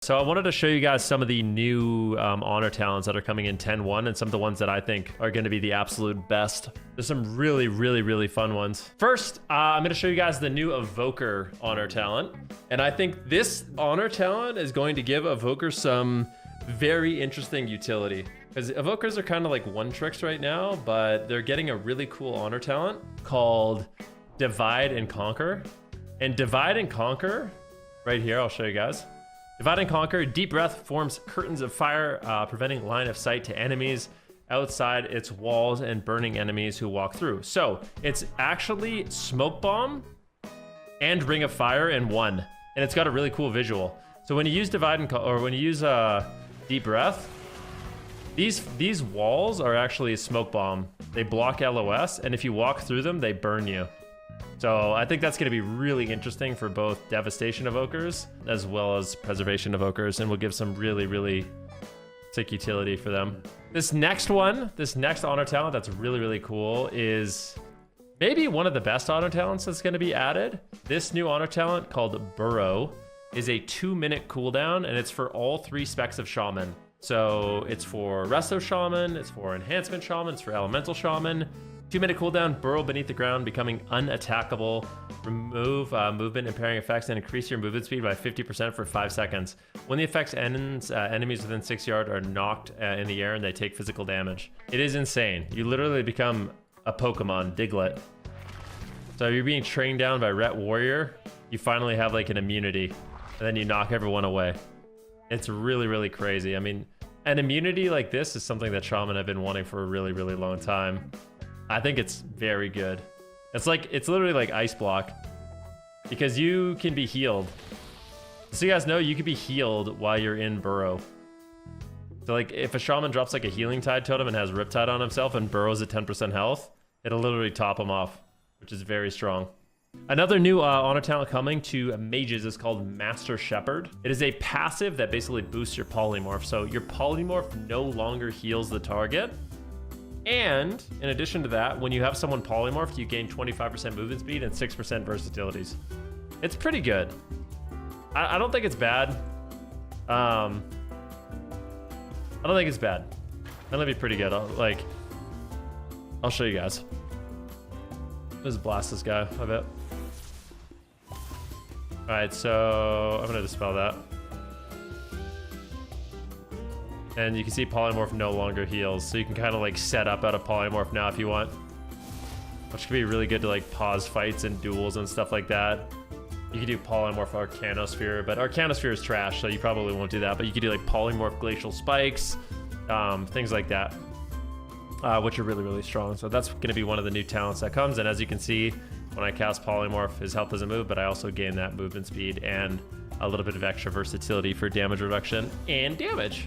So I wanted to show you guys some of the new honor talents that are coming in 10.1 and some of the ones that I think are going to be the absolute best. There's some really fun ones. First, I'm going to show you guys the new Evoker honor talent. And I think this honor talent is going to give Evoker some very interesting utility. Because Evokers are kind of like one tricks right now, but they're getting a really cool honor talent called Divide and Conquer. And Divide and Conquer, right here, I'll show you guys. Divide and Conquer, deep breath forms curtains of fire, preventing line of sight to enemies outside its walls and burning enemies who walk through. So it's actually Smoke Bomb and Ring of Fire in one, and it's got a really cool visual. So when you use Divide and or when you use Deep Breath, these walls are actually a Smoke Bomb. They block LOS, and if you walk through them, they burn you. So I think that's going to be really interesting for both Devastation Evokers as well as Preservation Evokers, and will give some really sick utility for them. This next honor talent that's really cool is maybe one of the best honor talents that's going to be added. This new honor talent called Burrow is a 2-minute cooldown, and it's for all 3 specs of Shaman. So it's for Resto Shaman, it's for Enhancement Shaman, it's for Elemental Shaman. 2-minute cooldown, burrow beneath the ground, becoming unattackable. Remove movement impairing effects and increase your movement speed by 50% for 5 seconds. When the effect ends, enemies within 6 yards are knocked in the air and they take physical damage. It is insane. You literally become a Pokemon, Diglett. So you're being trained down by Ret Warrior. You finally have like an immunity, and then you knock everyone away. It's really crazy. I mean, an immunity like this is something that Shaman have been wanting for a really long time. I think it's very good. It's literally like Ice Block, because you can be healed. So you guys know you can be healed while you're in Burrow. So like if a Shaman drops like a Healing Tide totem and has Riptide on himself and burrows at 10% health, it'll literally top him off, which is very strong. Another new honor talent coming to mages is called Master Shepherd. It is a passive that basically boosts your polymorph. So your polymorph no longer heals the target. And in addition to that, when you have someone polymorphed, you gain 25% movement speed and 6% versatilities. It's pretty good. I don't think it's bad. I don't think it's bad. That'll be pretty good. I'll show you guys. Let's blast this guy, I bet. All right, so I'm gonna dispel that. And you can see Polymorph no longer heals, so you can kind of like set up out of Polymorph now if you want. Which could be really good to like pause fights and duels and stuff like that. You could do Polymorph Arcanosphere, but Arcanosphere is trash, so you probably won't do that. But you could do like Polymorph Glacial Spikes, things like that, which are really strong. So that's going to be one of the new talents that comes. And as you can see, when I cast Polymorph, his health doesn't move, but I also gain that movement speed and a little bit of extra versatility for damage reduction and damage.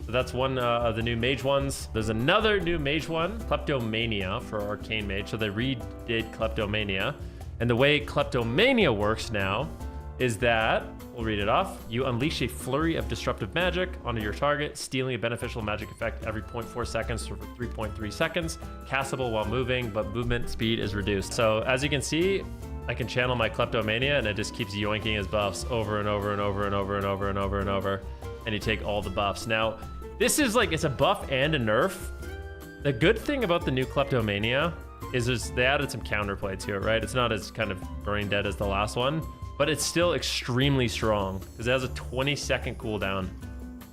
So that's one of the new mage ones. There's another new mage one, Kleptomania for Arcane Mage. So they redid Kleptomania. And the way Kleptomania works now is that, we'll read it off, you unleash a flurry of disruptive magic onto your target, stealing a beneficial magic effect every 0.4 seconds for 3.3 seconds, castable while moving, but movement speed is reduced. So as you can see, I can channel my Kleptomania and it just keeps yoinking his buffs over and over. And you take all the buffs. Now, this is like, it's a buff and a nerf. The good thing about the new Kleptomania is they added some counterplay to it, right? It's not as kind of brain dead as the last one, but it's still extremely strong because it has a 20-second cooldown.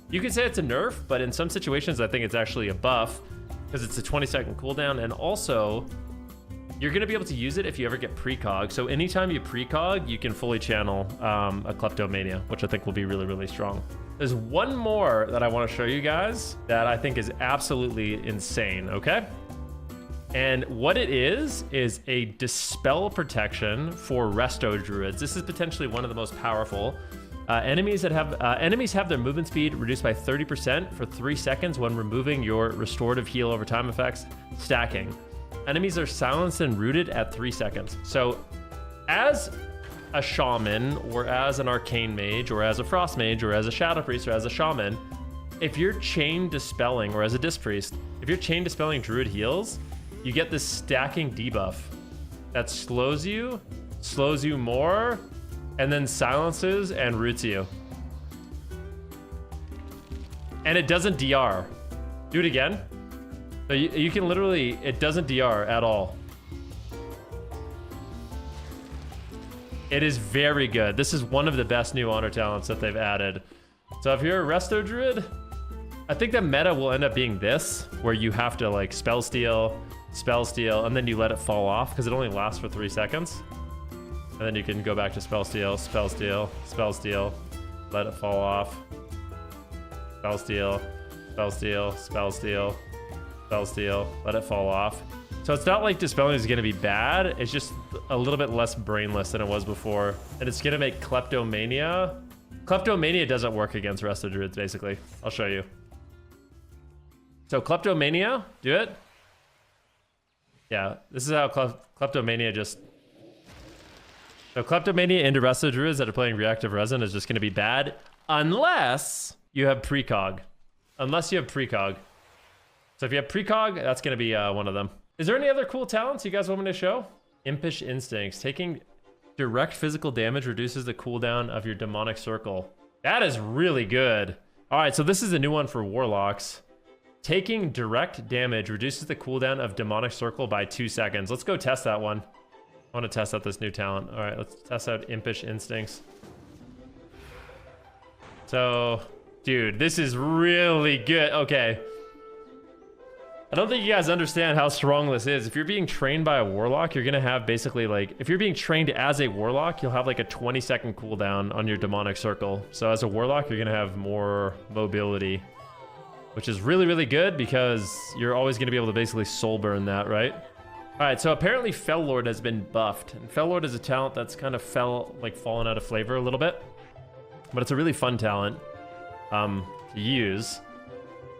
You could say it's a nerf, but in some situations, I think it's actually a buff because it's a 20-second cooldown. And also, you're going to be able to use it if you ever get precog. So anytime you precog, you can fully channel a Kleptomania, which I think will be really strong. There's one more that I want to show you guys that I think is absolutely insane, okay? And what it is a Dispel protection for Resto Druids. This is potentially one of the most powerful. Enemies have their movement speed reduced by 30% for 3 seconds when removing your restorative heal over time effects, stacking. Enemies are silenced and rooted at 3 seconds. So as a shaman or as an arcane mage or as a frost mage or as a shadow priest or as a shaman, if you're chain dispelling, or as a disc priest, if you're chain dispelling druid heals, you get this stacking debuff that slows you more, and then silences and roots you. And it doesn't DR. Do it again. So you can literally, it doesn't DR at all. It is very good. This is one of the best new honor talents that they've added. So if you're a Resto Druid, I think the meta will end up being this, where you have to like spell steal, and then you let it fall off because it only lasts for 3 seconds. And then you can go back to spell steal, let it fall off. Spell steal, let it fall off. So it's not like dispelling is going to be bad. It's just a little bit less brainless than it was before. And it's going to make kleptomania. Kleptomania doesn't work against Resto Druids, basically. I'll show you. So kleptomania, do it. Yeah, this is how kleptomania just... So kleptomania into Resto Druids that are playing reactive resin is just going to be bad unless you have precog. Unless you have precog. So if you have precog, that's going to be one of them. Is there any other cool talents you guys want me to show? Impish Instincts. Taking direct physical damage reduces the cooldown of your demonic circle. That is really good. All right, so this is a new one for warlocks. Taking direct damage reduces the cooldown of demonic circle by 2 seconds. Let's go test that one. I want to test out this new talent. All right, let's test out Impish Instincts. So, dude, this is really good. Okay. I don't think you guys understand how strong this is. If you're being trained by a warlock, you're going to have basically like, if you're being trained as a warlock, you'll have like a 20-second cooldown on your demonic circle. So as a warlock, you're going to have more mobility, which is really, really good because you're always going to be able to basically soul burn that, right? All right, so apparently Fel Lord has been buffed. And Fel Lord is a talent that's kind of fallen out of flavor a little bit, but it's a really fun talent to use.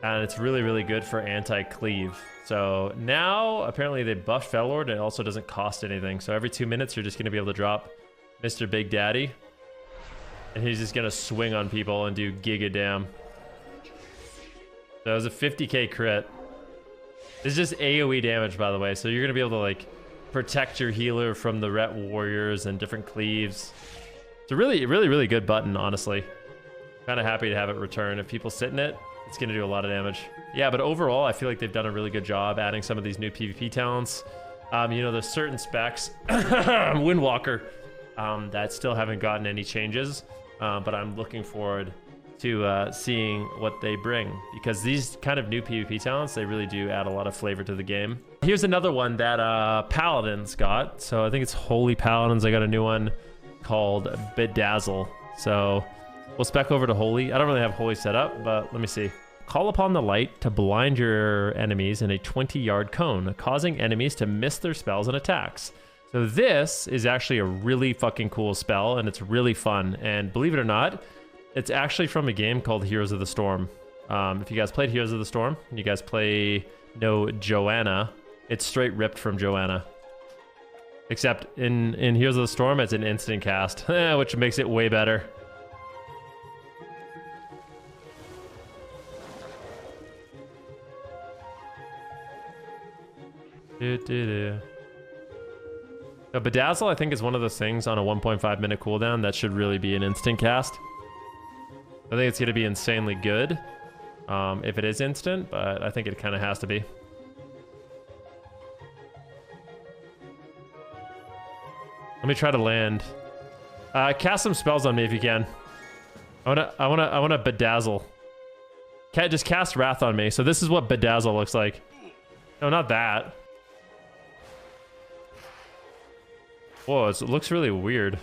And it's really, really good for anti-cleave. So now, apparently they buffed Fel Lord, and it also doesn't cost anything. So every 2 minutes, you're just going to be able to drop Mr. Big Daddy. And he's just going to swing on people and do giga dam. So it was a 50k crit. This is just AoE damage, by the way. So you're going to be able to, like, protect your healer from the Ret Warriors and different cleaves. It's a really, really, really good button, honestly. Kind of happy to have it return. If people sit in it, it's going to do a lot of damage. Yeah, but overall, I feel like they've done a really good job adding some of these new PvP talents. You know, there's certain specs, Windwalker, that still haven't gotten any changes. But I'm looking forward to seeing what they bring. Because these kind of new PvP talents, they really do add a lot of flavor to the game. Here's another one that Paladins got. So I think it's Holy Paladins. I got a new one called Bedazzle. So... we'll spec over to Holy. I don't really have Holy set up, but let me see. Call upon the light to blind your enemies in a 20-yard cone, causing enemies to miss their spells and attacks. So this is actually a really fucking cool spell, and it's really fun. And believe it or not, it's actually from a game called Heroes of the Storm. If you guys played Heroes of the Storm, and you guys know Joanna, it's straight ripped from Joanna. Except in Heroes of the Storm, it's an instant cast, which makes it way better. So Bedazzle, I think, is one of those things on a 1.5 minute cooldown that should really be an instant cast. I think it's going to be insanely good if it is instant, but I think it kind of has to be. Let me try to land. Cast some spells on me if you can. I wanna Bedazzle. Just cast Wrath on me. So this is what Bedazzle looks like. No, not that. Whoa, it looks really weird.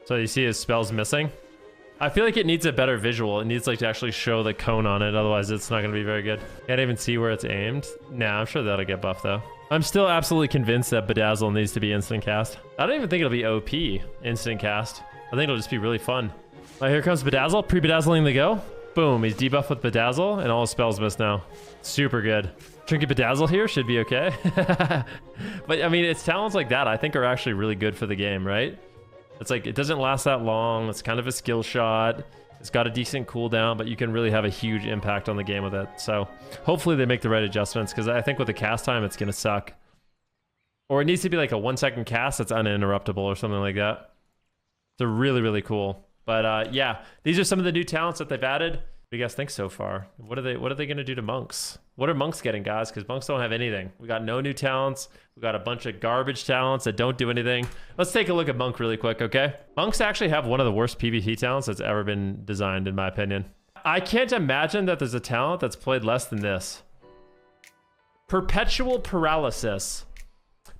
So you see his spells missing? I feel like it needs a better visual. It needs like to actually show the cone on it. Otherwise, it's not going to be very good. Can't even see where it's aimed. Nah, I'm sure that'll get buffed though. I'm still absolutely convinced that Bedazzle needs to be instant cast. I don't even think it'll be OP instant cast. I think it'll just be really fun. All right, here comes Bedazzle. Pre-bedazzling the go. Boom, he's debuffed with Bedazzle and all his spells miss now. Super good. Trinket Bedazzle here should be okay. But I mean, it's talents like that I think are actually really good for the game, right? It's like, it doesn't last that long. It's kind of a skill shot. It's got a decent cooldown, but you can really have a huge impact on the game with it. So hopefully they make the right adjustments, because I think with the cast time, it's going to suck. Or it needs to be like a 1 second cast that's uninterruptible or something like that. They're really, really cool. But yeah, these are some of the new talents that they've added. What do you guys think so far? What are they gonna do to monks? What are monks getting, guys? Because monks don't have anything. We got no new talents. We got a bunch of garbage talents that don't do anything. Let's take a look at monk really quick, okay? Monks actually have one of the worst PvP talents that's ever been designed, in my opinion. I can't imagine that there's a talent that's played less than this. Perpetual paralysis.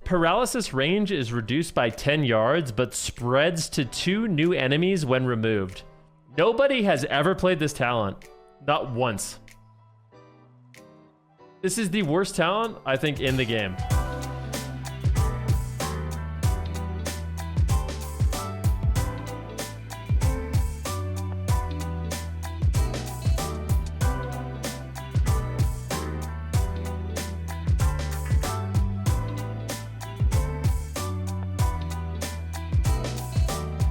Paralysis range is reduced by 10 yards, but spreads to 2 new enemies when removed. Nobody has ever played this talent. Not once. This is the worst talent, I think, in the game.